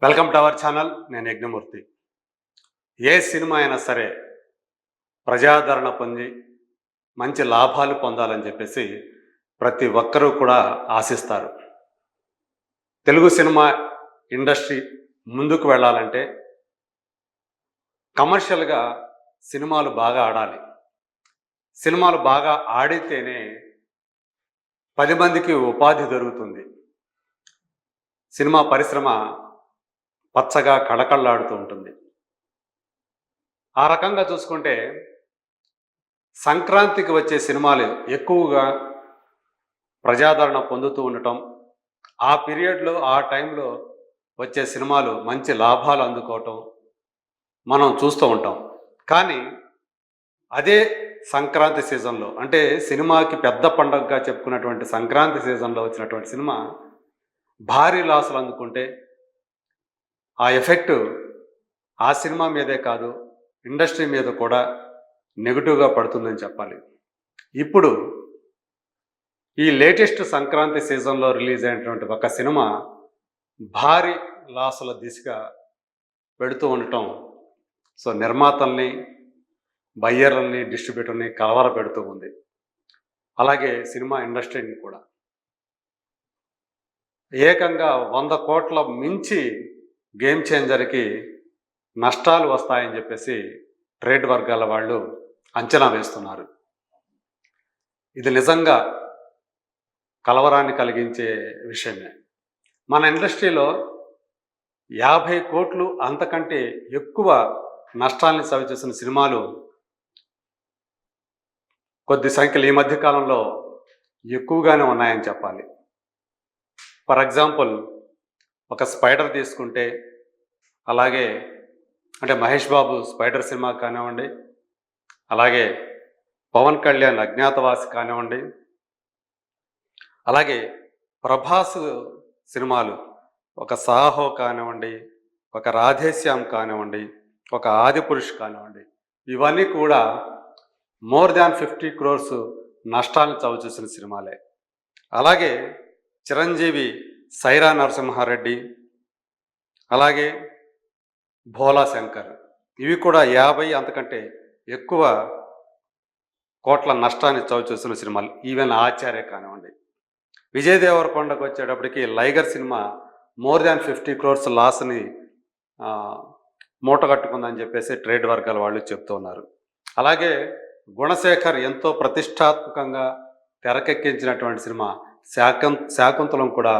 Welcome to our channel. నేను యజ్ఞమూర్తి. ఏ cinema అయినా సరే ప్రజాదరణ పొంది మంచి లాభాలు పొందాలని చెప్పేసి ప్రతి ఒక్కరూ కూడా ఆశిస్తారు. తెలుగు సినిమా ఇండస్ట్రీ ముందుకు వెళ్ళాలంటే కమర్షియల్గా సినిమాలు బాగా ఆడాలి. సినిమాలు బాగా ఆడితేనే 10 మందికి ఉపాధి దొరుకుతుంది. సినిమా పరిశ్రమ పచ్చగా కళకళలాడుతూ ఉంటుంది. ఆ రకంగా చూసుకుంటే సంక్రాంతికి వచ్చే సినిమాలు ఎక్కువగా ప్రజాదరణ పొందుతూ ఉండటం, ఆ పీరియడ్లో ఆ టైంలో వచ్చే సినిమాలు మంచి లాభాలు అందుకోవటం మనం చూస్తూ ఉంటాం. కానీ అదే సంక్రాంతి సీజన్లో, అంటే సినిమాకి పెద్ద పండగగా చెప్పుకున్నటువంటి సంక్రాంతి సీజన్లో వచ్చినటువంటి సినిమా భారీ లాసులు అందుకుంటే ఆ ఎఫెక్ట్ ఆ సినిమా మీదే కాదు, ఇండస్ట్రీ మీద కూడా నెగిటివ్గా పడుతుందని చెప్పాలి. ఇప్పుడు ఈ లేటెస్ట్ సంక్రాంతి సీజన్లో రిలీజ్ అయినటువంటి ఒక సినిమా భారీ లాసుల దిశగా పెడుతూ ఉండటం నిర్మాతల్ని, బయ్యర్లని, డిస్ట్రిబ్యూటర్ని కలవర పెడుతూ ఉంది. అలాగే సినిమా ఇండస్ట్రీని కూడా ఏకంగా 100 కోట్ల మించి గేమ్ చేంజర్కి నష్టాలు వస్తాయని చెప్పేసి ట్రేడ్ వర్గాల వాళ్ళు అంచనా వేస్తున్నారు. ఇది నిజంగా కలవరాన్ని కలిగించే విషయమే. మన ఇండస్ట్రీలో 50 కోట్లు అంతకంటే ఎక్కువ నష్టాల్ని చవిచూసిన సినిమాలు కొద్ది సంఖ్యలు ఈ మధ్యకాలంలో ఎక్కువగానే ఉన్నాయని చెప్పాలి. ఫర్ ఎగ్జాంపుల్ ఒక స్పైడర్ తీసుకుంటే, అలాగే అంటే మహేష్ బాబు స్పైడర్ సినిమా కానివ్వండి, అలాగే పవన్ కళ్యాణ్ అజ్ఞాతవాసి కానివ్వండి, అలాగే ప్రభాస్ సినిమాలు ఒక సాహో కానివ్వండి, ఒక రాధేశ్యామ్ కానివ్వండి, ఒక ఆదిపురుష్ కానివ్వండి, ఇవన్నీ కూడా మోర్ దాన్ 50 crores నష్టాలను చవిచూసిన సినిమాలే. అలాగే చిరంజీవి సైరా నరసింహారెడ్డి, అలాగే భోలా శంకర్, ఇవి కూడా 50 అంతకంటే ఎక్కువ కోట్ల నష్టాన్ని చవిచూసిన సినిమాలు. ఈవెన్ ఆచార్య కానివ్వండి. విజయ్ దేవరకొండకు వచ్చేటప్పటికి లైగర్ సినిమా మోర్ దాన్ 50 crores లాస్ని మూట కట్టుకుందని చెప్పేసి ట్రేడ్ వర్గాల వాళ్ళు చెప్తూ ఉన్నారు. అలాగే గుణశేఖర్ ఎంతో ప్రతిష్టాత్మకంగా తెరకెక్కించినటువంటి సినిమా శాకుంతలం కూడా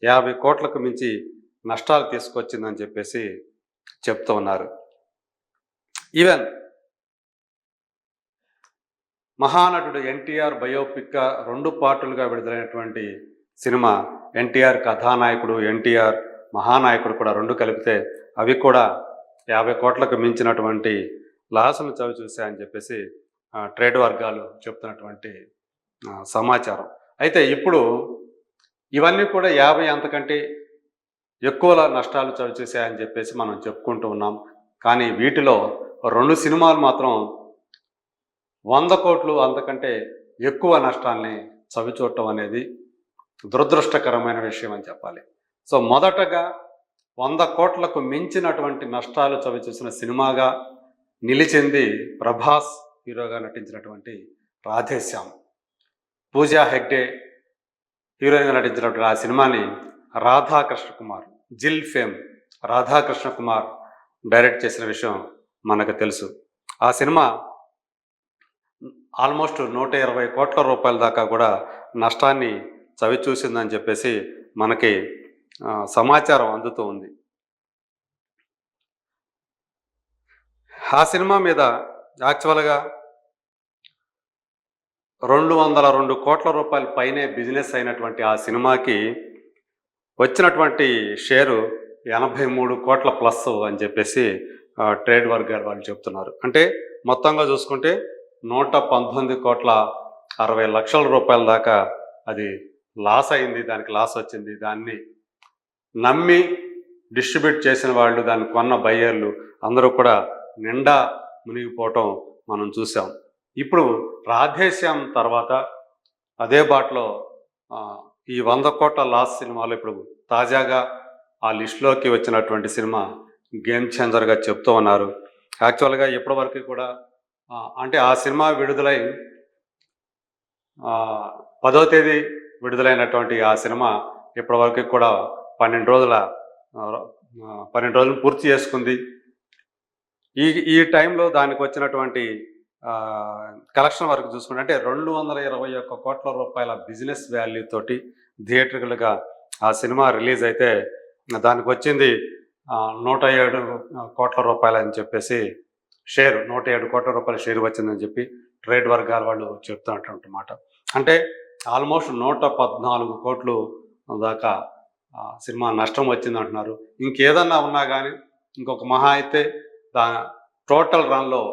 50 కోట్లకు మించి నష్టాలు తీసుకొచ్చిందని చెప్పేసి చెప్తూ ఉన్నారు. ఈవెన్ మహానటుడు ఎన్టీఆర్ బయోపిక్గా 2 పార్టులుగా విడుదలైనటువంటి సినిమా, ఎన్టీఆర్ కథానాయకుడు, ఎన్టీఆర్ మహానాయకుడు కూడా 2 కలిపితే అవి కూడా 50 కోట్లకు మించినటువంటి లాసులు చవి చూశాయని చెప్పేసి ట్రేడ్ వర్గాలు చెప్తున్నటువంటి సమాచారం. అయితే ఇప్పుడు ఇవన్నీ కూడా 50 అంతకంటే ఎక్కువ నష్టాలు చవి చూశాయని చెప్పేసి మనం చెప్పుకుంటూ ఉన్నాం. కానీ వీటిలో 2 సినిమాలు మాత్రం 100 కోట్లు అంతకంటే ఎక్కువ నష్టాల్ని చవిచూడటం అనేది దురదృష్టకరమైన విషయం అని చెప్పాలి. మొదటగా 100 కోట్లకు మించినటువంటి నష్టాలు చవిచూసిన సినిమాగా నిలిచింది ప్రభాస్ హీరోగా నటించినటువంటి రాధేశ్యామ్. పూజా హెగ్డే హీరోయిన్గా నటించినటువంటి ఆ సినిమాని రాధాకృష్ణ కుమార్, జిల్ ఫేమ్ రాధాకృష్ణ కుమార్ డైరెక్ట్ చేసిన విషయం మనకు తెలుసు. ఆ సినిమా ఆల్మోస్ట్ 120 కోట్ల రూపాయల దాకా కూడా నష్టాన్ని చవిచూసిందని చెప్పేసి మనకి సమాచారం అందుతూ ఉంది. ఆ సినిమా మీద యాక్చువల్గా 202 కోట్ల రూపాయల పైనే బిజినెస్ అయినటువంటి ఆ సినిమాకి వచ్చినటువంటి షేరు 83 కోట్ల ప్లస్ అని చెప్పేసి ట్రేడ్ వర్గాల వాళ్ళు చెప్తున్నారు. అంటే మొత్తంగా చూసుకుంటే 119 కోట్ల 60 లక్షల రూపాయల దాకా అది లాస్ అయింది, దానికి లాస్ వచ్చింది. దాన్ని నమ్మి డిస్ట్రిబ్యూట్ చేసిన వాళ్ళు, దాన్ని కొన్న బయ్యర్లు అందరూ కూడా నిండా మునిగిపోవటం మనం చూసాం. ఇప్పుడు రాధేశ్యామ్ తర్వాత అదే బాటలో ఈ 100 కోట్ల లాస్ సినిమాలు ఇప్పుడు తాజాగా ఆ లిస్టులోకి వచ్చినటువంటి సినిమా గేమ్ చేంజర్గా చెప్తూ ఉన్నారు. యాక్చువల్గా ఇప్పటివరకు కూడా అంటే ఆ సినిమా విడుదలై 10వ తేదీ విడుదలైనటువంటి ఆ సినిమా ఇప్పటివరకు కూడా 12 రోజుల 12 రోజులు పూర్తి చేసుకుంది. ఈ ఈ టైంలో దానికి వచ్చినటువంటి కలెక్షన్ వరకు చూసుకుంటే అంటే 221 కోట్ల రూపాయల బిజినెస్ వాల్యూ తోటి థియేటర్లుగా ఆ సినిమా రిలీజ్ అయితే దానికి వచ్చింది 107 కోట్ల రూపాయలు అని చెప్పేసి షేర్ 107 కోట్ల రూపాయల షేర్ వచ్చిందని చెప్పి ట్రేడ్ వర్గాల వాళ్ళు చెప్తున్నమాట. అంటే ఆల్మోస్ట్ 114 కోట్లు దాకా సినిమా నష్టం వచ్చింది అంటున్నారు. ఇంకేదన్నా ఉన్నా కానీ ఇంకొక మహా అయితే టోటల్ రన్లో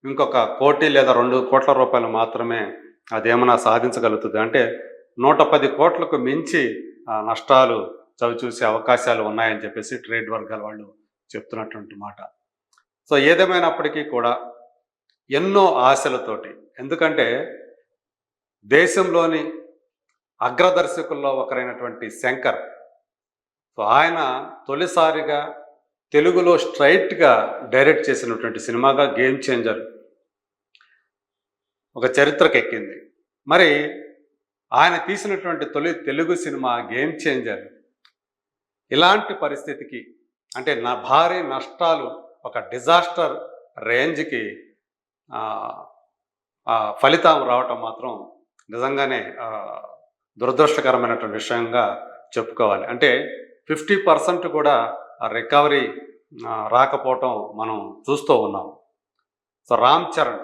ఇంకొక 1 కోటి లేదా 2 కోట్ల రూపాయలు మాత్రమే అదేమన్నా సాధించగలుగుతుంది. అంటే 110 కోట్లకు మించి నష్టాలు చవిచూసే అవకాశాలు ఉన్నాయని చెప్పేసి ట్రేడ్ వర్గాల వాళ్ళు చెప్తున్నటువంటి మాట. సో ఏదేమైనప్పటికీ కూడా ఎన్నో ఆశలతోటి, ఎందుకంటే దేశంలోని అగ్రదర్శకుల్లో ఒకరైనటువంటి శంకర్, సో ఆయన తొలిసారిగా తెలుగులో స్ట్రైట్గా డైరెక్ట్ చేసినటువంటి సినిమాగా గేమ్ చేంజర్ ఒక చరిత్రకెక్కింది. మరి ఆయన తీసినటువంటి తొలి తెలుగు సినిమా గేమ్ చేంజర్ ఇలాంటి పరిస్థితికి అంటే భారీ నష్టాలు ఒక డిజాస్టర్ రేంజ్కి ఫలితం రావటం మాత్రం నిజంగానే దురదృష్టకరమైనటువంటి విషయంగా చెప్పుకోవాలి. అంటే 50% కూడా రికవరీ రాకపోవటం మనం చూస్తూ ఉన్నాం. సో రామ్ చరణ్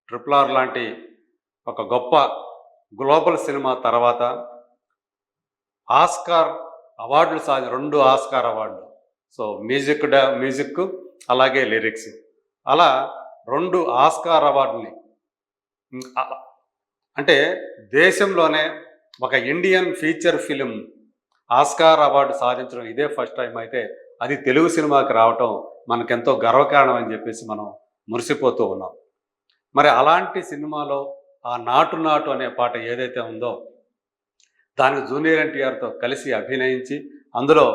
RRR లాంటి ఒక గొప్ప గ్లోబల్ సినిమా తర్వాత ఆస్కార్ అవార్డులు 2 ఆస్కార్ అవార్డులు, సో మ్యూజిక్ అలాగే లిరిక్స్, అలా 2 ఆస్కార్ అవార్డుని అంటే దేశంలోనే ఒక Indian feature film Oscar award సాధించడం ఇదే ఫస్ట్ టైం. అయితే అది తెలుగు సినిమాకి రావటం మనకెంతో గర్వకారణం అని చెప్పేసి మనం మురిసిపోతూ ఉన్నాం. మరి అలాంటి సినిమాలో ఆ నాటు నాటు అనే పాట ఏదైతే ఉందో దానికి జూనియర్ ఎన్టీఆర్తో కలిసి అభినయించి అందులో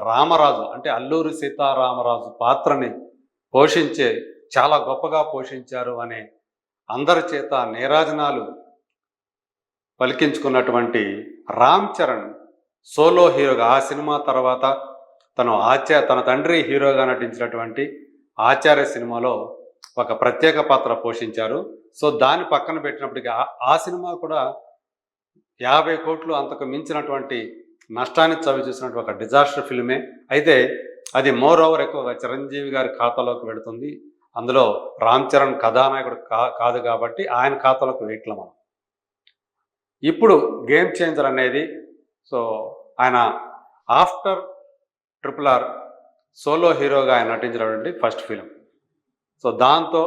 రామరాజు అంటే అల్లూరి సీతారామరాజు పాత్రని పోషించే చాలా గొప్పగా పోషించారు అనే అందరి చేత నీరాజనాలు పలికించుకున్నటువంటి రామ్ చరణ్ సోలో హీరోగా ఆ సినిమా తర్వాత తన తండ్రి హీరోగా నటించినటువంటి ఆచార్య సినిమాలో ఒక ప్రత్యేక పాత్ర పోషించారు. సో దాన్ని పక్కన పెట్టినప్పటికీ ఆ సినిమా కూడా 50 కోట్లు అంతకు మించినటువంటి నష్టాన్ని చవి చూసినటువంటి ఒక డిజాస్టర్ ఫిల్మే. అయితే అది మోర్ ఓవర్ ఎక్కువగా చిరంజీవి గారి ఖాతాలోకి వెళుతుంది. అందులో రామ్ చరణ్ కథానాయకుడు కాదు కాబట్టి ఆయన ఖాతాలోకి వేయట్ల మనం. ఇప్పుడు గేమ్ చేంజర్ అనేది సో ఆయన ఆఫ్టర్ RRR సోలో హీరోగా ఆయన నటించినటువంటి ఫస్ట్ ఫిలిం. సో దాంతో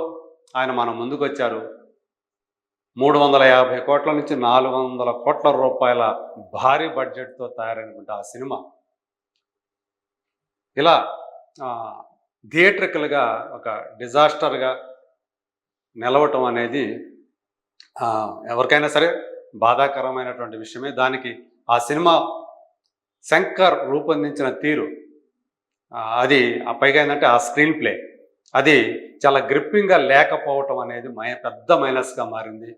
ఆయన మన ముందుకు వచ్చారు. 350 కోట్ల నుంచి 400 కోట్ల రూపాయల భారీ బడ్జెట్తో తయారైనటువంటి ఆ సినిమా ఇలా థియేట్రికల్గా ఒక డిజాస్టర్గా నిలవటం అనేది ఎవరికైనా సరే బాధాకరమైనటువంటి విషయమే. దానికి ఆ సినిమా శంకర్ రూపొందించిన తీరు అది పైగా ఏంటంటే ఆ స్క్రీన్ ప్లే అది చాలా గ్రిప్పింగ్గా లేకపోవటం అనేది పెద్ద మైనస్గా మారింది.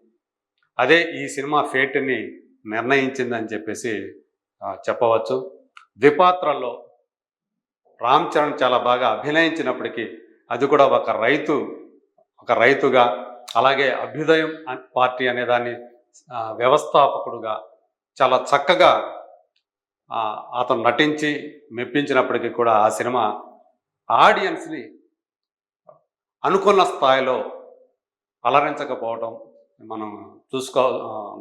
అదే ఈ సినిమా ఫేట్ని నిర్ణయించిందని చెప్పేసి చెప్పవచ్చు. ద్విపాత్రల్లో రామ్ చరణ్ చాలా బాగా అభినయించినప్పటికీ అది కూడా ఒక రైతుగా అలాగే అభ్యుదయం పార్టీ అనేదాన్ని వ్యవస్థాపకుడుగా చాలా చక్కగా అతను నటించి మెప్పించినప్పటికీ కూడా ఆ సినిమా ఆడియన్స్ని అనుకున్న స్థాయిలో అలరించకపోవటం మనం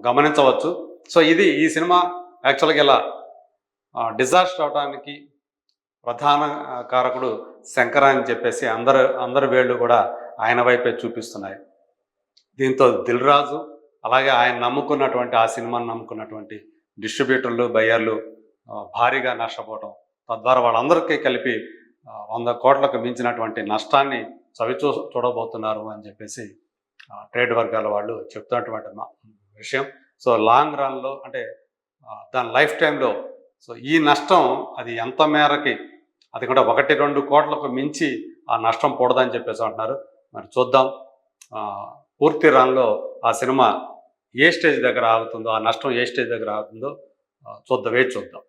గమనించవచ్చు. సో ఈ సినిమా యాక్చువల్గా ఇలా డిజాస్టర్ అవడానికి ప్రధాన కారకుడు శంకర్ అని చెప్పేసి అందరి వేళ్ళు కూడా ఆయన వైపే చూపిస్తున్నాయి. దీంతో దిల్ రాజు అలాగే ఆయన నమ్ముకున్నటువంటి ఆ సినిమాను నమ్ముకున్నటువంటి డిస్ట్రిబ్యూటర్లు బయ్యర్లు భారీగా నష్టపోవటం, తద్వారా వాళ్ళందరికీ కలిపి 100 కోట్లకు మించినటువంటి నష్టాన్ని చూడబోతున్నారు అని చెప్పేసి ట్రేడ్ వర్గాల వాళ్ళు చెప్తున్నటువంటి విషయం. సో లాంగ్ రన్లో అంటే దాని లైఫ్ టైంలో సో ఈ నష్టం అది ఎంత మేరకి అది కూడా 1-2 కోట్లకు మించి ఆ నష్టం కూడదని చెప్పేసి అంటున్నారు. మరి చూద్దాం పూర్తి రన్‌లో ఆ సినిమా ఏ స్టేజ్ దగ్గర ఆగుతుందో, ఆ నష్టం ఏ స్టేజ్ దగ్గర ఆగుతుందో చూద్దాం, వేచి చూద్దాం.